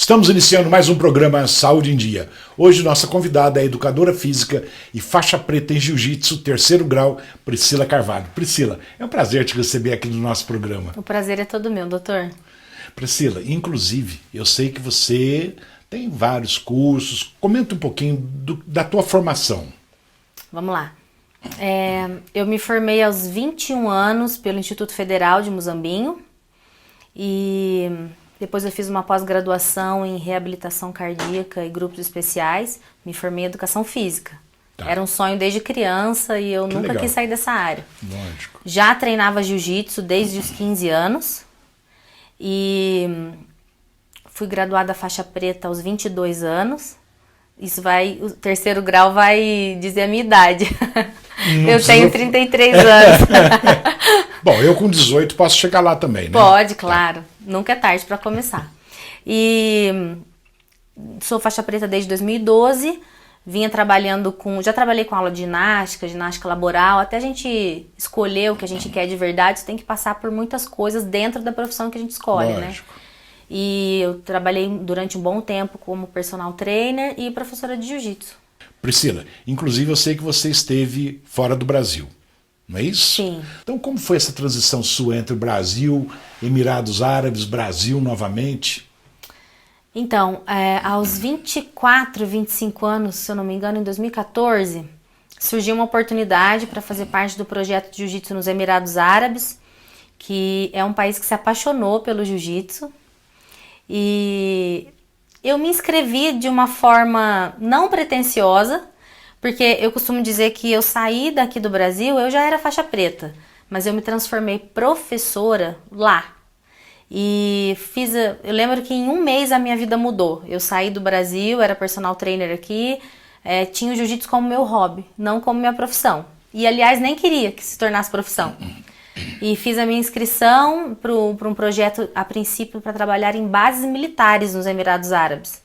Estamos iniciando mais um programa Saúde em Dia. Hoje nossa convidada é a educadora física e faixa preta em jiu-jitsu, terceiro grau, Priscila Carvalho. Priscila, é um prazer te receber aqui no nosso programa. O prazer é todo meu, doutor. Priscila, inclusive, eu sei que você tem vários cursos. Comenta um pouquinho da tua formação. Vamos lá. Eu me formei aos 21 anos pelo Instituto Federal de Muzambinho e depois eu fiz uma pós-graduação em reabilitação cardíaca e grupos especiais. Me formei em educação física. Tá. Era um sonho desde criança e eu nunca quis sair dessa área. Lógico. Já treinava jiu-jitsu desde os 15 anos e fui graduada faixa preta aos 22 anos. O terceiro grau vai dizer a minha idade. Eu tenho 33 anos. Bom, eu com 18 posso chegar lá também, né? Pode, claro. Tá. Nunca é tarde para começar. E sou faixa preta desde 2012. Já trabalhei com aula de ginástica laboral. Até a gente escolher o que a gente quer de verdade, você tem que passar por muitas coisas dentro da profissão que a gente escolhe, Lógico. Né? E eu trabalhei durante um bom tempo como personal trainer e professora de jiu-jitsu. Priscila, inclusive eu sei que você esteve fora do Brasil, não é isso? Sim. Então como foi essa transição sua entre o Brasil, Emirados Árabes, Brasil novamente? Então, aos 24, 25 anos, se eu não me engano, em 2014, surgiu uma oportunidade para fazer parte do projeto de jiu-jitsu nos Emirados Árabes, que é um país que se apaixonou pelo jiu-jitsu. E eu me inscrevi de uma forma não pretensiosa, porque eu costumo dizer que eu saí daqui do Brasil, eu já era faixa preta, mas eu me transformei professora lá. E eu lembro que em um mês a minha vida mudou. Eu saí do Brasil, era personal trainer aqui, tinha o jiu-jitsu como meu hobby, não como minha profissão. E aliás, nem queria que se tornasse profissão. E fiz a minha inscrição para um projeto, a princípio, para trabalhar em bases militares nos Emirados Árabes.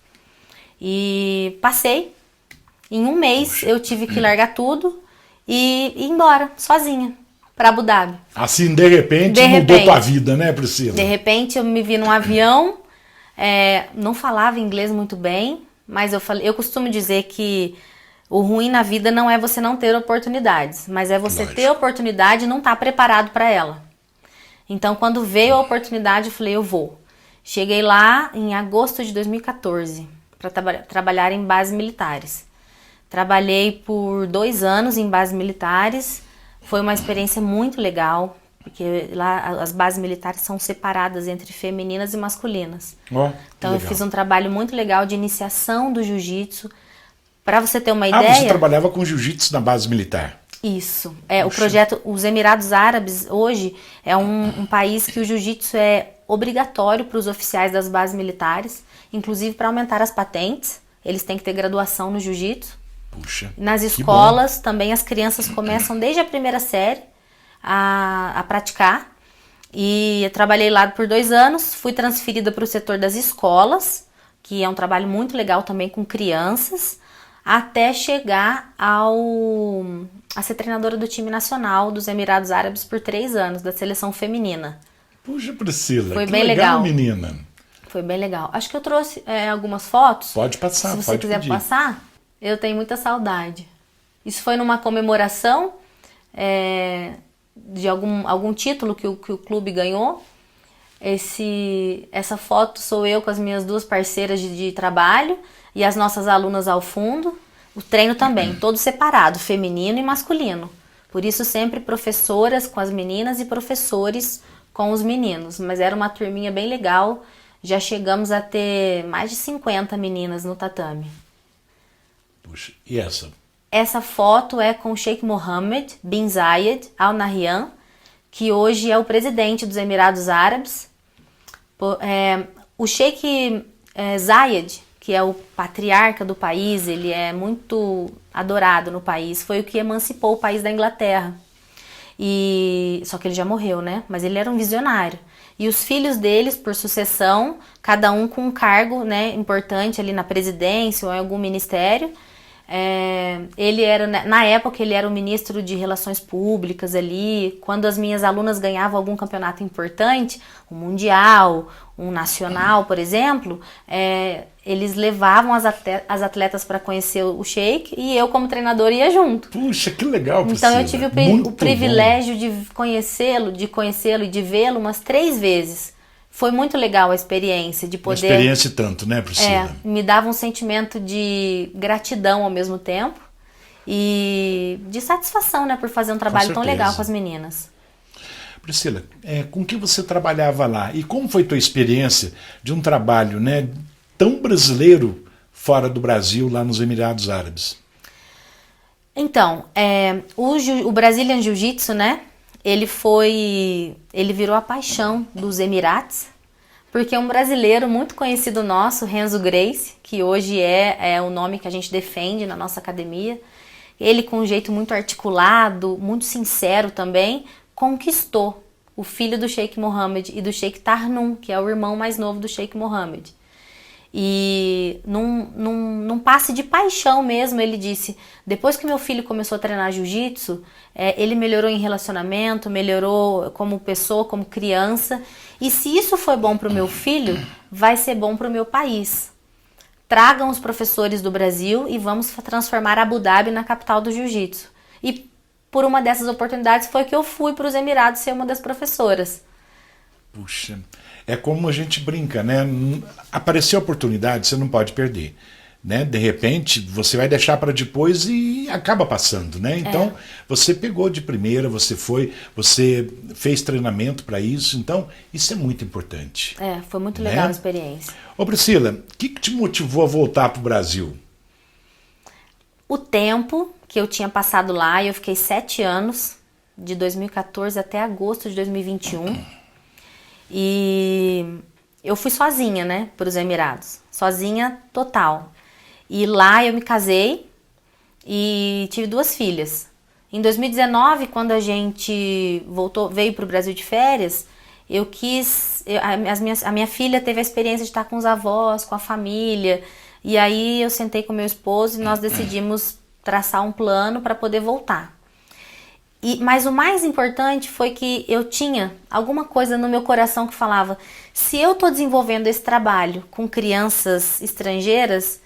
E passei. Em um mês eu tive que largar tudo e ir embora, sozinha, para Abu Dhabi. Assim, de repente, mudou tua vida, né, Priscila? De repente eu me vi num avião, não falava inglês muito bem, mas eu costumo dizer que o ruim na vida não é você não ter oportunidades, mas é você ter oportunidade e não estar preparado para ela. Então, quando veio a oportunidade, eu falei, eu vou. Cheguei lá em agosto de 2014 para trabalhar em bases militares. Trabalhei por 2 anos em bases militares. Foi uma experiência muito legal, porque lá as bases militares são separadas entre femininas e masculinas. Então, eu fiz um trabalho muito legal de iniciação do jiu-jitsu. Para você ter uma ideia... você trabalhava com jiu-jitsu na base militar? Isso. O projeto, os Emirados Árabes, hoje, é um país que o jiu-jitsu é obrigatório para os oficiais das bases militares, inclusive para aumentar as patentes. Eles têm que ter graduação no jiu-jitsu. Puxa, nas escolas, também as crianças começam desde a primeira série a praticar. E eu trabalhei lá por 2 anos, fui transferida para o setor das escolas, que é um trabalho muito legal também com crianças, até chegar a ser treinadora do time nacional dos Emirados Árabes por 3 anos, da seleção feminina. Puxa, Priscila, foi que bem legal, menina. Foi bem legal. Acho que eu trouxe algumas fotos. Pode passar, se você quiser pedir. Passar, eu tenho muita saudade. Isso foi numa comemoração de algum título que o clube ganhou. Essa foto sou eu com as minhas 2 parceiras de trabalho e as nossas alunas ao fundo. O treino também, todo separado, feminino e masculino. Por isso sempre professoras com as meninas e professores com os meninos. Mas era uma turminha bem legal. Já chegamos a ter mais de 50 meninas no tatame. Puxa, e essa? Essa foto é com o Sheikh Mohammed bin Zayed Al Nahyan, que hoje é o presidente dos Emirados Árabes. O Sheikh Zayed, que é o patriarca do país, ele é muito adorado no país, foi o que emancipou o país da Inglaterra. Só que ele já morreu, né? Mas ele era um visionário. E os filhos deles, por sucessão, cada um com um cargo, né, importante ali na presidência ou em algum ministério, Ele era, na época, ele era o ministro de Relações Públicas ali. Quando as minhas alunas ganhavam algum campeonato importante, um mundial, um nacional, por exemplo, eles levavam as atletas para conhecer o Sheik e eu, como treinadora, ia junto. Puxa, que legal, Então Priscila. eu tive Muito o privilégio de conhecê-lo e de vê-lo umas 3 vezes. Foi muito legal a experiência de Uma poder... experiência e tanto, né, Priscila? me dava um sentimento de gratidão ao mesmo tempo e de satisfação, né, por fazer um trabalho tão legal com as meninas. Priscila, com que você trabalhava lá? E como foi tua experiência de um trabalho, né, tão brasileiro fora do Brasil, lá nos Emirados Árabes? Então, o Brazilian Jiu-Jitsu, né, ele virou a paixão dos Emirates, porque um brasileiro muito conhecido nosso, Renzo Gracie, que hoje é o nome que a gente defende na nossa academia, ele com um jeito muito articulado, muito sincero também, conquistou o filho do Sheik Mohammed e do Sheik Tarnum, que é o irmão mais novo do Sheik Mohammed. E num passe de paixão mesmo, ele disse, depois que meu filho começou a treinar jiu-jitsu, ele melhorou em relacionamento, melhorou como pessoa, como criança, e se isso foi bom para o meu filho, vai ser bom para o meu país. Tragam os professores do Brasil e vamos transformar Abu Dhabi na capital do jiu-jitsu. E por uma dessas oportunidades foi que eu fui para os Emirados ser uma das professoras. Puxa, é como a gente brinca, né? Apareceu a oportunidade, você não pode perder, né? De repente, você vai deixar para depois e acaba passando, né? Então, você pegou de primeira, você fez treinamento para isso, então, isso é muito importante. Foi muito legal a experiência. Ô Priscila, o que te motivou a voltar para o Brasil? O tempo que eu tinha passado lá, eu fiquei 7 anos, de 2014 até agosto de 2021. E eu fui sozinha, né, para os Emirados. Sozinha total. E lá eu me casei e tive 2 filhas. Em 2019, quando a gente veio para o Brasil de férias, a minha filha teve a experiência de estar com os avós, com a família. E aí eu sentei com meu esposo e nós decidimos traçar um plano para poder voltar. Mas o mais importante foi que eu tinha alguma coisa no meu coração que falava, se eu estou desenvolvendo esse trabalho com crianças estrangeiras,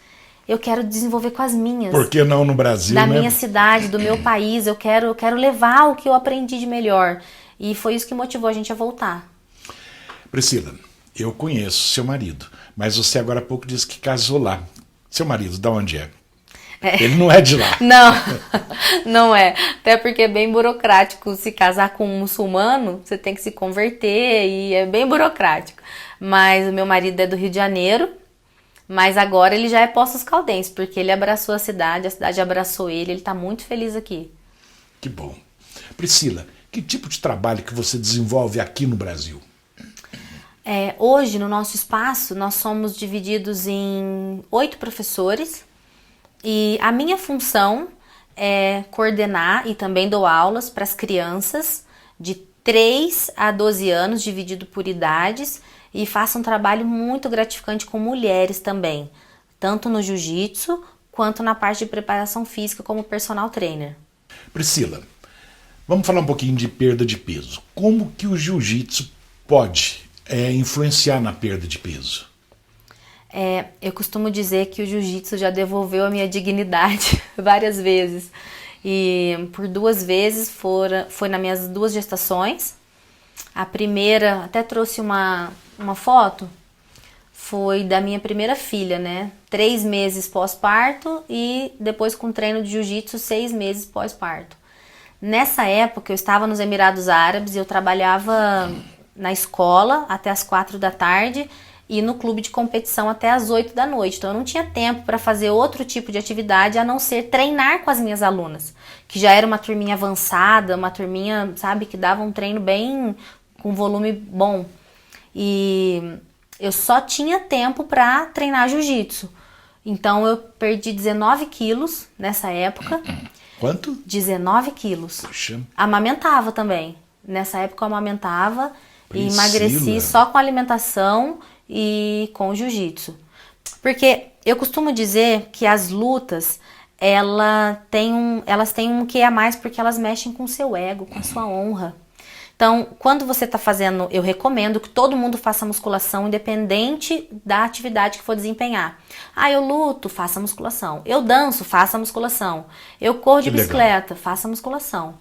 eu quero desenvolver com as minhas. Por que não no Brasil, da né? minha cidade, do meu país, eu quero levar o que eu aprendi de melhor. E foi isso que motivou a gente a voltar. Priscila, eu conheço seu marido, mas você agora há pouco disse que casou lá. Seu marido, de onde é? Ele não é de lá. Não, não é. Até porque é bem burocrático se casar com um muçulmano, você tem que se converter e é bem burocrático. Mas o meu marido é do Rio de Janeiro, mas agora ele já é Poços Caldense, porque ele abraçou a cidade abraçou ele está muito feliz aqui. Que bom. Priscila, que tipo de trabalho que você desenvolve aqui no Brasil? Hoje, no nosso espaço, nós somos divididos em 8 professores, e a minha função é coordenar e também dou aulas para as crianças de 3 a 12 anos, dividido por idades, e faço um trabalho muito gratificante com mulheres também, tanto no jiu-jitsu quanto na parte de preparação física como personal trainer. Priscila, vamos falar um pouquinho de perda de peso. Como que o jiu-jitsu pode influenciar na perda de peso? Eu costumo dizer que o jiu-jitsu já devolveu a minha dignidade várias vezes. E por 2 vezes foi nas minhas 2 gestações. A primeira, até trouxe uma foto, foi da minha primeira filha, né? 3 meses pós-parto e depois com treino de jiu-jitsu 6 meses pós-parto. Nessa época eu estava nos Emirados Árabes e eu trabalhava na escola até as 4 da tarde e no clube de competição até as 8 da noite. Então eu não tinha tempo para fazer outro tipo de atividade a não ser treinar com as minhas alunas, que já era uma turminha avançada, uma turminha, sabe, que dava um treino bem com volume bom. E eu só tinha tempo para treinar jiu-jitsu. Então eu perdi 19 quilos nessa época. Quanto? 19 quilos. Puxa. Amamentava também. Nessa época eu amamentava e Priscila. emagreci só com alimentação e com jiu-jitsu. Porque eu costumo dizer que as lutas, elas têm um quê a mais porque elas mexem com o seu ego, com a sua honra. Então, quando você está fazendo, eu recomendo que todo mundo faça musculação, independente da atividade que for desempenhar. Ah, eu luto, faça musculação. Eu danço, faça musculação. Eu corro de bicicleta, faça musculação.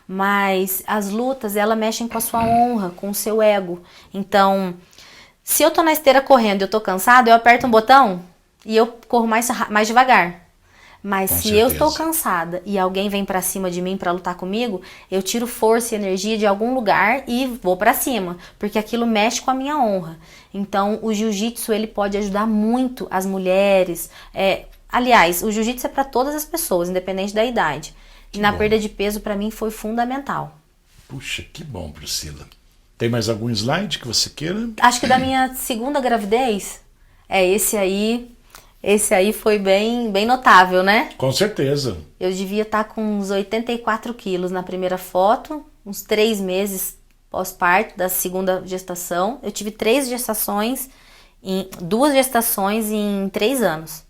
Mas as lutas, elas mexem com a sua honra, com o seu ego. Então, se eu tô na esteira correndo e eu tô cansado, eu aperto um botão e eu corro mais devagar. Mas Com se certeza. eu estou cansada e alguém vem pra cima de mim pra lutar comigo, eu tiro força e energia de algum lugar e vou pra cima, porque aquilo mexe com a minha honra. Então, o jiu-jitsu, ele pode ajudar muito as mulheres. Aliás, o jiu-jitsu é pra todas as pessoas, independente da idade. E na perda de peso, pra mim, foi fundamental. Puxa, que bom, Priscila. Tem mais algum slide que você queira? Acho que da minha segunda gravidez, esse aí foi bem notável, né? Com certeza. Eu devia estar com uns 84 quilos na primeira foto, uns 3 meses pós-parto da segunda gestação. Eu tive 2 gestações em 3 anos.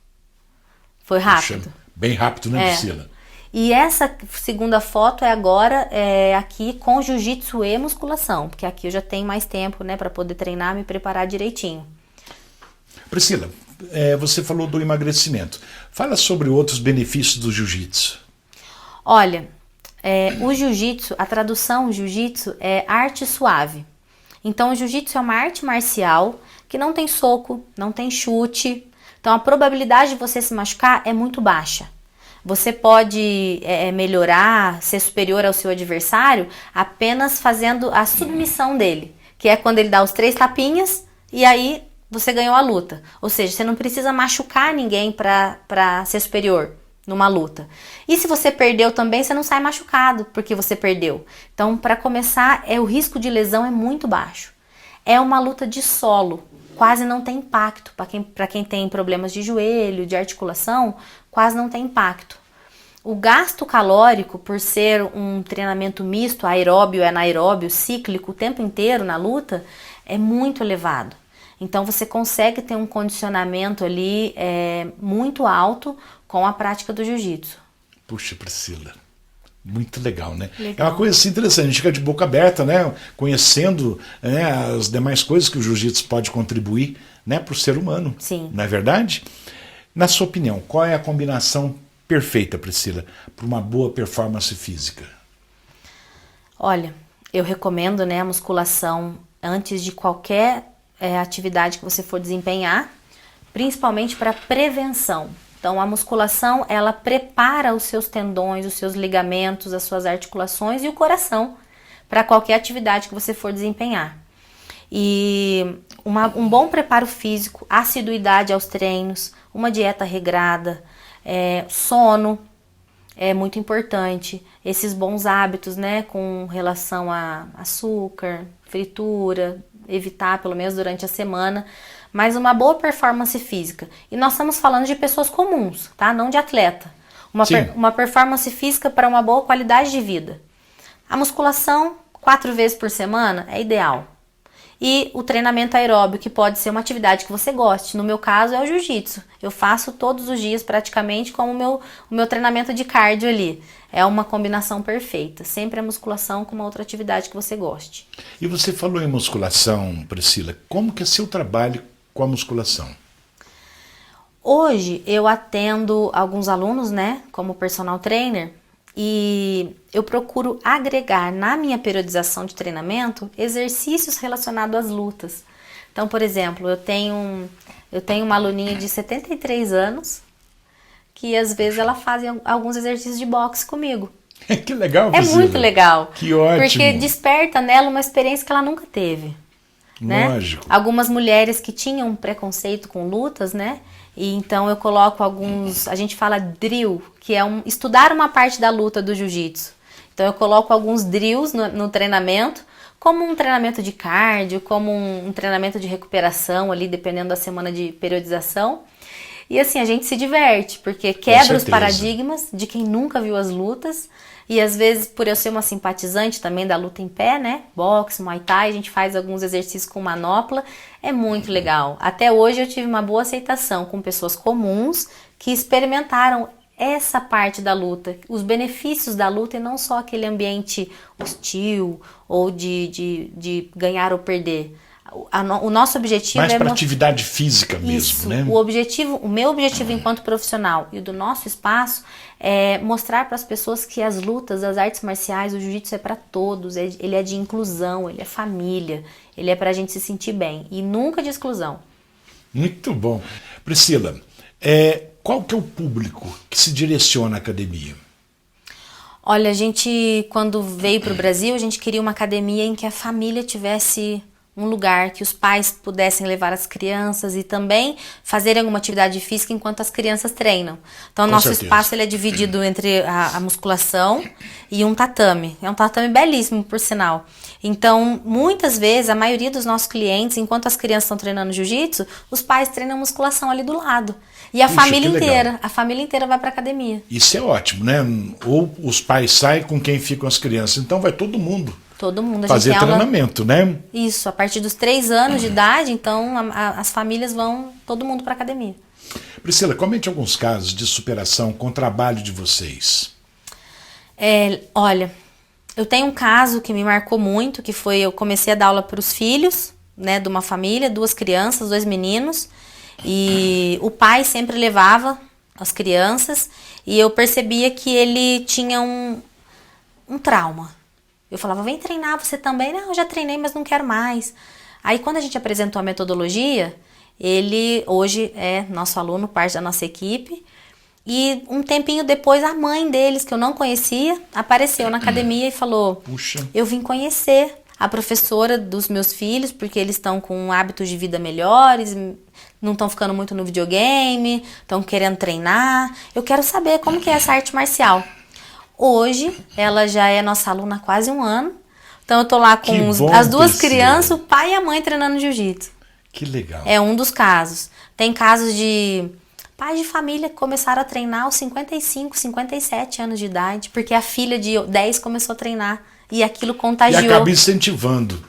Foi rápido. Puxa, bem rápido, né, Priscila? E essa segunda foto agora aqui com jiu-jitsu e musculação, porque aqui eu já tenho mais tempo, né, para poder treinar, me preparar direitinho. Priscila, você falou do emagrecimento. Fala sobre outros benefícios do jiu-jitsu. Olha, o jiu-jitsu, a tradução jiu-jitsu é arte suave. Então o jiu-jitsu é uma arte marcial que não tem soco, não tem chute. Então a probabilidade de você se machucar é muito baixa. Você pode melhorar, ser superior ao seu adversário apenas fazendo a submissão dele, que é quando ele dá os 3 tapinhas e aí você ganhou a luta. Ou seja, você não precisa machucar ninguém para ser superior numa luta. E se você perdeu também, você não sai machucado porque você perdeu. Então, para começar, o risco de lesão é muito baixo. É uma luta de solo, quase não tem impacto. Para quem tem problemas de joelho, de articulação, quase não tem impacto. O gasto calórico, por ser um treinamento misto, aeróbio e anaeróbio, cíclico, o tempo inteiro na luta, é muito elevado. Então você consegue ter um condicionamento ali muito alto com a prática do jiu-jitsu. Puxa, Priscila, muito legal, né? Legal. É uma coisa assim interessante, a gente fica de boca aberta, né? Conhecendo, né, as demais coisas que o jiu-jitsu pode contribuir, né, para o ser humano. Sim. Não é verdade? Na sua opinião, qual é a combinação perfeita, Priscila, para uma boa performance física? Olha, eu recomendo, né, a musculação antes de qualquer atividade que você for desempenhar, principalmente para prevenção. Então, a musculação, ela prepara os seus tendões, os seus ligamentos, as suas articulações e o coração para qualquer atividade que você for desempenhar. E um bom preparo físico, assiduidade aos treinos, uma dieta regrada, sono é muito importante. Esses bons hábitos, né, com relação a açúcar, fritura, evitar pelo menos durante a semana, mas uma boa performance física. E nós estamos falando de pessoas comuns, tá? Não de atleta. Uma performance física para uma boa qualidade de vida. A musculação, 4 vezes por semana, é ideal. E o treinamento aeróbio, que pode ser uma atividade que você goste. No meu caso, é o jiu-jitsu. Eu faço todos os dias, praticamente, como o meu treinamento de cardio ali. É uma combinação perfeita. Sempre a musculação com uma outra atividade que você goste. E você falou em musculação, Priscila. Como que é seu trabalho com a musculação? Hoje, eu atendo alguns alunos, né, como personal trainer, e eu procuro agregar na minha periodização de treinamento exercícios relacionados às lutas. Então, por exemplo, eu tenho uma aluninha de 73 anos que às vezes ela faz alguns exercícios de boxe comigo. Que legal, É Priscila. muito legal. Que ótimo. Porque desperta nela uma experiência que ela nunca teve. Né? Lógico. Algumas mulheres que tinham preconceito com lutas, né? E então eu coloco a gente fala drill, que é estudar uma parte da luta do jiu-jitsu. Então eu coloco alguns drills no treinamento, como um treinamento de cardio, como um treinamento de recuperação ali, dependendo da semana de periodização. E assim, a gente se diverte, porque quebra os paradigmas de quem nunca viu as lutas. E às vezes, por eu ser uma simpatizante também da luta em pé, né? Boxe, Muay Thai, a gente faz alguns exercícios com manopla. É muito legal. Até hoje eu tive uma boa aceitação com pessoas comuns que experimentaram essa parte da luta, os benefícios da luta e não só aquele ambiente hostil ou de ganhar ou perder. O nosso objetivo mais é para atividade física mesmo, isso, né? O meu objetivo enquanto profissional e o do nosso espaço é mostrar para as pessoas que as lutas, as artes marciais, o jiu-jitsu é para todos, ele é de inclusão, ele é família, ele é para a gente se sentir bem e nunca de exclusão. Muito bom. Priscila, qual que é o público que se direciona à academia? Olha, a gente, quando veio para o Brasil, a gente queria uma academia em que a família tivesse um lugar, que os pais pudessem levar as crianças e também fazerem alguma atividade física enquanto as crianças treinam. Então, o nosso espaço ele é dividido entre a musculação e um tatame. É um tatame belíssimo, por sinal. Então, muitas vezes, a maioria dos nossos clientes, enquanto as crianças estão treinando jiu-jitsu, os pais treinam musculação ali do lado. E a família inteira vai para academia. Isso é ótimo, né? Ou os pais saem com quem ficam as crianças. Então, vai todo mundo. Todo mundo. Fazer treinamento, né? Isso, a partir dos 3 anos de idade, então as famílias vão, todo mundo para academia. Priscila, comente alguns casos de superação com o trabalho de vocês. Olha, eu tenho um caso que me marcou muito, que foi, eu comecei a dar aula para os filhos, né, de uma família, 2 crianças, 2 meninos, e o pai sempre levava as crianças, e eu percebia que ele tinha um trauma. Eu falava, vem treinar você também. Não, eu já treinei, mas não quero mais. Aí quando a gente apresentou a metodologia, ele hoje é nosso aluno, parte da nossa equipe. E um tempinho depois, a mãe deles, que eu não conhecia, apareceu na academia e falou, puxa, eu vim conhecer a professora dos meus filhos, porque eles estão com hábitos de vida melhores, não estão ficando muito no videogame, estão querendo treinar. Eu quero saber como que é essa arte marcial. Hoje, ela já é nossa aluna há quase 1 ano. Então, eu tô lá com as 2 crianças, o pai e a mãe treinando jiu-jitsu. Que legal. É um dos casos. Tem casos de pais de família que começaram a treinar aos 55, 57 anos de idade, porque a filha de 10 começou a treinar e aquilo contagiou. E acaba incentivando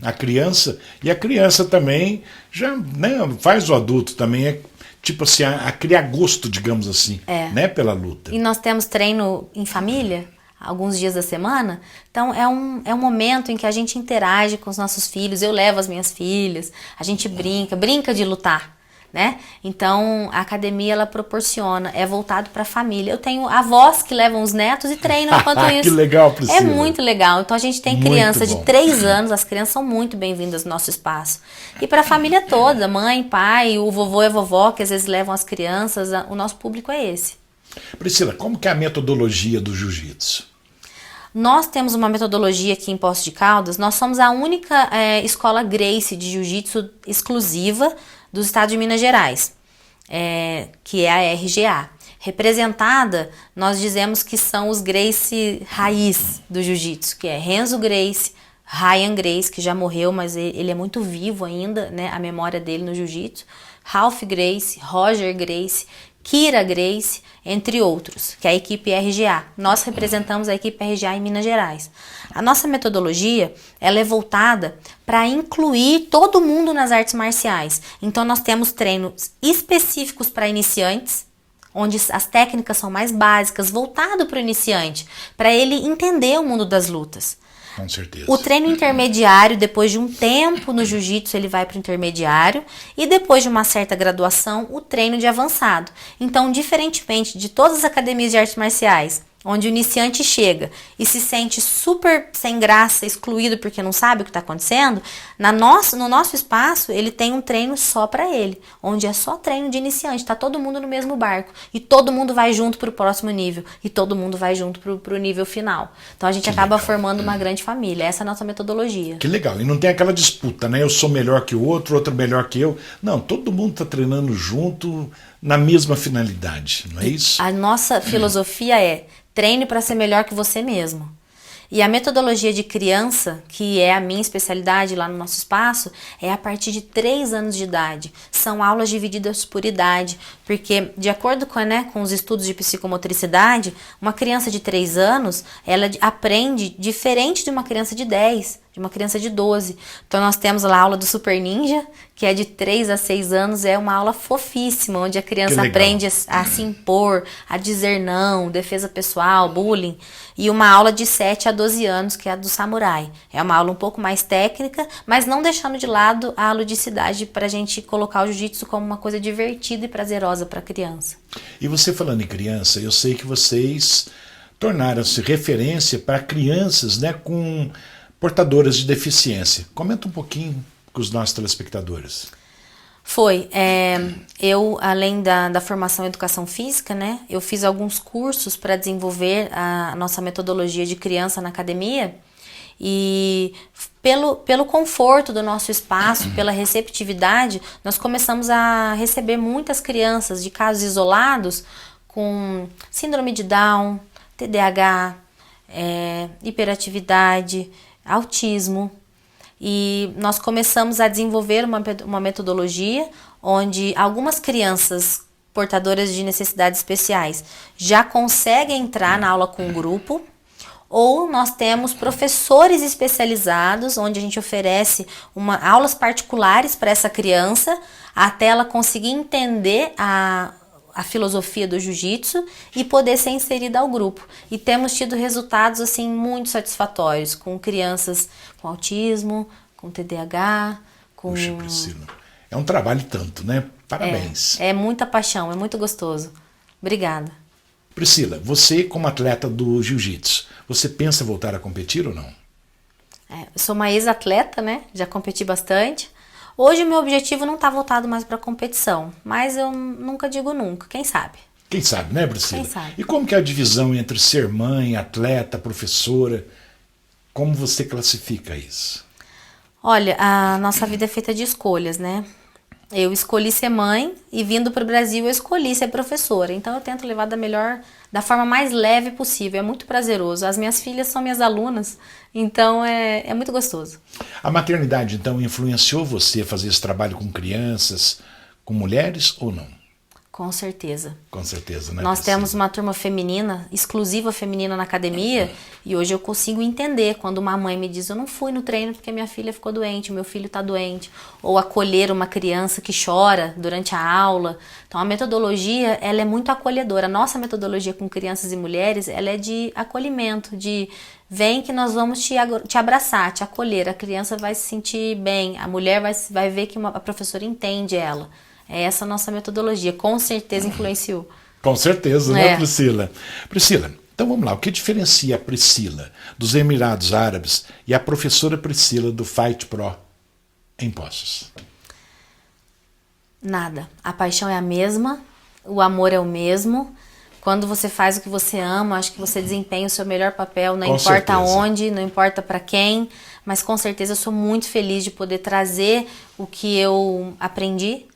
a criança. E a criança também já, né, faz o adulto também, tipo assim, a criar gosto, digamos assim, né, pela luta. E nós temos treino em família, alguns dias da semana, então é um momento em que a gente interage com os nossos filhos, eu levo as minhas filhas, a gente brinca de lutar, né? Então, a academia, ela proporciona, é voltado para a família. Eu tenho avós que levam os netos e treinam enquanto isso. Que legal, Priscila. É muito legal. Então, a gente tem criança de 3 anos, as crianças são muito bem-vindas no nosso espaço. E para a família toda, mãe, pai, o vovô e a vovó, que às vezes levam as crianças, o nosso público é esse. Priscila, como que é a metodologia do jiu-jitsu? Nós temos uma metodologia aqui em Poços de Caldas, nós somos a única escola Gracie de jiu-jitsu exclusiva do estado de Minas Gerais, que é a RGA. Representada, nós dizemos que são os Gracie raiz do jiu-jitsu, que é Renzo Gracie, Ryan Gracie, que já morreu, mas ele é muito vivo ainda, né, a memória dele no jiu-jitsu, Ralph Gracie, Roger Gracie, Kira Gracie, entre outros, que é a equipe RGA. Nós representamos a equipe RGA em Minas Gerais. A nossa metodologia, ela é voltada para incluir todo mundo nas artes marciais. Então, nós temos treinos específicos para iniciantes, onde as técnicas são mais básicas, voltado para o iniciante, para ele entender o mundo das lutas. Com certeza. O treino intermediário, depois de um tempo no jiu-jitsu, ele vai para o intermediário. E depois de uma certa graduação, o treino de avançado. Então, diferentemente de todas as academias de artes marciais, onde o iniciante chega e se sente super sem graça, excluído porque não sabe o que está acontecendo, no nosso espaço, ele tem um treino só para ele, onde é só treino de iniciante, está todo mundo no mesmo barco, e todo mundo vai junto para o próximo nível, e todo mundo vai junto para o nível final. Então a gente acaba formando uma grande família, essa é a nossa metodologia. Que legal, e não tem aquela disputa, né? Eu sou melhor que o outro melhor que eu. Não, todo mundo está treinando junto na mesma finalidade, não é isso? A nossa filosofia é: treine para ser melhor que você mesmo. E a metodologia de criança, que é a minha especialidade lá no nosso espaço, é a partir de 3 anos de idade. São aulas divididas por idade, porque de acordo com os estudos de psicomotricidade, uma criança de 3 anos, ela aprende diferente de uma criança de 10, de uma criança de 12. Então nós temos lá a aula do Super Ninja, que é de 3 a 6 anos, é uma aula fofíssima, onde a criança aprende a se impor, a dizer não, defesa pessoal, bullying. E uma aula de 7 a 12 anos, que é a do Samurai. É uma aula um pouco mais técnica, mas não deixando de lado a ludicidade para a gente colocar o jiu-jitsu como uma coisa divertida e prazerosa para a criança. E você falando em criança, eu sei que vocês tornaram-se referência para crianças, né, com portadoras de deficiência. Comenta um pouquinho com os nossos telespectadores. Foi. Eu, além da formação em educação física, né, eu fiz alguns cursos para desenvolver a nossa metodologia de criança na academia. E pelo conforto do nosso espaço, pela receptividade, nós começamos a receber muitas crianças de casos isolados com síndrome de Down, TDAH, hiperatividade, autismo. E nós começamos a desenvolver uma metodologia onde algumas crianças portadoras de necessidades especiais já conseguem entrar na aula com o grupo, ou nós temos professores especializados, onde a gente oferece aulas particulares para essa criança, até ela conseguir entender a filosofia do jiu-jitsu e poder ser inserida ao grupo. E temos tido resultados assim muito satisfatórios, com crianças com autismo, com TDAH, com... Puxa, Priscila, é um trabalho tanto, né? Parabéns. É muita paixão, é muito gostoso. Obrigada. Priscila, você como atleta do jiu-jitsu, você pensa voltar a competir ou não? Eu sou uma ex-atleta, né? Já competi bastante. Hoje o meu objetivo não está voltado mais para competição, mas eu nunca digo nunca, quem sabe? Quem sabe, né, Priscila? Quem sabe? E como que é a divisão entre ser mãe, atleta, professora? Como você classifica isso? Olha, a nossa vida é feita de escolhas, né? Eu escolhi ser mãe e vindo para o Brasil eu escolhi ser professora. Então eu tento levar da forma mais leve possível. É muito prazeroso. As minhas filhas são minhas alunas, então é muito gostoso. A maternidade, então, influenciou você a fazer esse trabalho com crianças, com mulheres ou não? Com certeza. Com certeza, né? Nós temos uma turma feminina, exclusiva feminina na academia, e hoje eu consigo entender quando uma mãe me diz: eu não fui no treino porque minha filha ficou doente, meu filho está doente, ou acolher uma criança que chora durante a aula. Então a metodologia, ela é muito acolhedora. A nossa metodologia com crianças e mulheres, ela é de acolhimento, de vem que nós vamos te abraçar, te acolher. A criança vai se sentir bem, a mulher vai ver que a professora entende ela. É essa a nossa metodologia, com certeza influenciou. Com certeza, né, Priscila? Priscila, então vamos lá, o que diferencia a Priscila dos Emirados Árabes e a professora Priscila do Fight Pro em Poços? Nada. A paixão é a mesma, o amor é o mesmo. Quando você faz o que você ama, acho que você desempenha o seu melhor papel, não importa onde, não importa para quem, mas com certeza eu sou muito feliz de poder trazer o que eu aprendi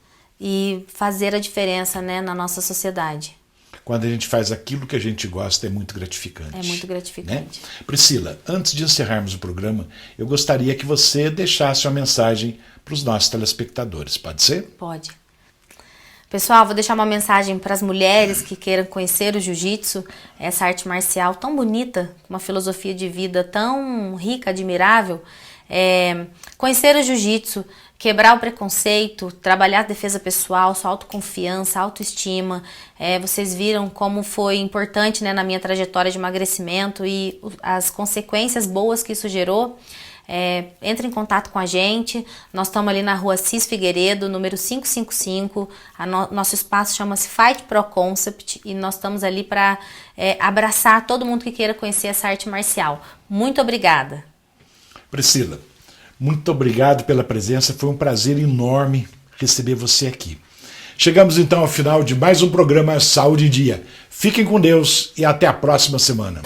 e fazer a diferença, né, na nossa sociedade. Quando a gente faz aquilo que a gente gosta, é muito gratificante. É muito gratificante. Né? Priscila, antes de encerrarmos o programa, eu gostaria que você deixasse uma mensagem para os nossos telespectadores. Pode ser? Pode. Pessoal, vou deixar uma mensagem para as mulheres que queiram conhecer o jiu-jitsu, essa arte marcial tão bonita, com uma filosofia de vida tão rica, admirável. Conhecer o jiu-jitsu, quebrar o preconceito, trabalhar a defesa pessoal, sua autoconfiança, autoestima. Vocês viram como foi importante, né, na minha trajetória de emagrecimento e as consequências boas que isso gerou. Entre em contato com a gente. Nós estamos ali na rua Cis Figueiredo, número 555. Nosso espaço chama-se Fight Pro Concept e nós estamos ali para abraçar todo mundo que queira conhecer essa arte marcial. Muito obrigada. Priscila, muito obrigado pela presença, foi um prazer enorme receber você aqui. Chegamos então ao final de mais um programa Saúde em Dia. Fiquem com Deus e até a próxima semana.